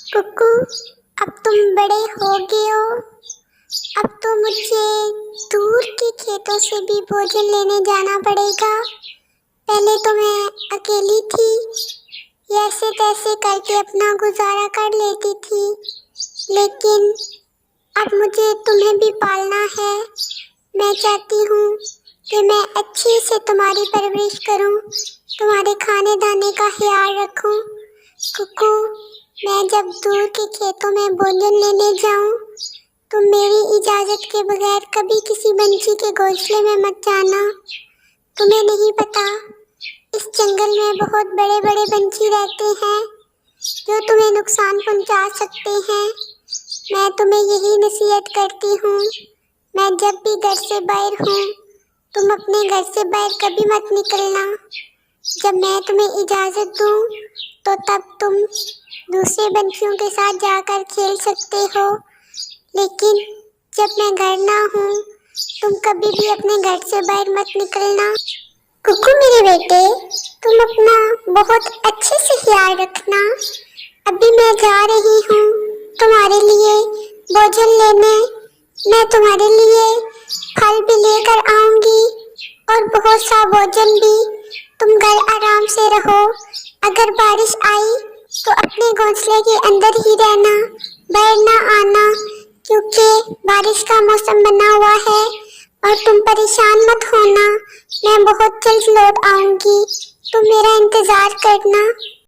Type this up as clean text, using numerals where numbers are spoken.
कुकू, अब तुम बड़े हो गए हो। अब तो मुझे दूर के खेतों से भी भोजन लेने जाना पड़ेगा। पहले तो मैं अकेली थी, ऐसे तैसे करके अपना गुजारा कर लेती थी, लेकिन अब मुझे तुम्हें भी पालना है। मैं चाहती हूँ कि मैं अच्छे से तुम्हारी परवरिश करूँ, तुम्हारे खाने दाने का ख्याल रखूँ। कुकू, मैं जब दूर के खेतों में भोजन लेने जाऊँ तो मेरी इजाज़त के बगैर कभी किसी पंछी के घोंसले में मत जाना। तुम्हें नहीं पता, इस जंगल में बहुत बड़े बड़े पंछी रहते हैं जो तुम्हें नुकसान पहुंचा सकते हैं। मैं तुम्हें यही नसीहत करती हूँ, मैं जब भी घर से बाहर हूँ, तुम अपने घर से बाहर कभी मत निकलना। जब मैं तुम्हें इजाज़त दूँ तो तब तुम दूसरे पंछियों के साथ जाकर खेल सकते हो, लेकिन जब मैं घर ना हूँ तुम कभी भी अपने घर से बाहर मत निकलना। कुकू मेरे बेटे, तुम अपना बहुत अच्छे से ख्याल रखना। अभी मैं जा रही हूँ तुम्हारे लिए भोजन लेने। मैं तुम्हारे लिए फल भी लेकर आऊंगी और बहुत सा भोजन भी। तुम घर आराम से रहो। अगर बारिश आई तो अपने घोंसले के अंदर ही रहना, बाहर ना आना, क्योंकि बारिश का मौसम बना हुआ है। और तुम परेशान मत होना, मैं बहुत जल्द लौट आऊंगी, तुम मेरा इंतजार करना।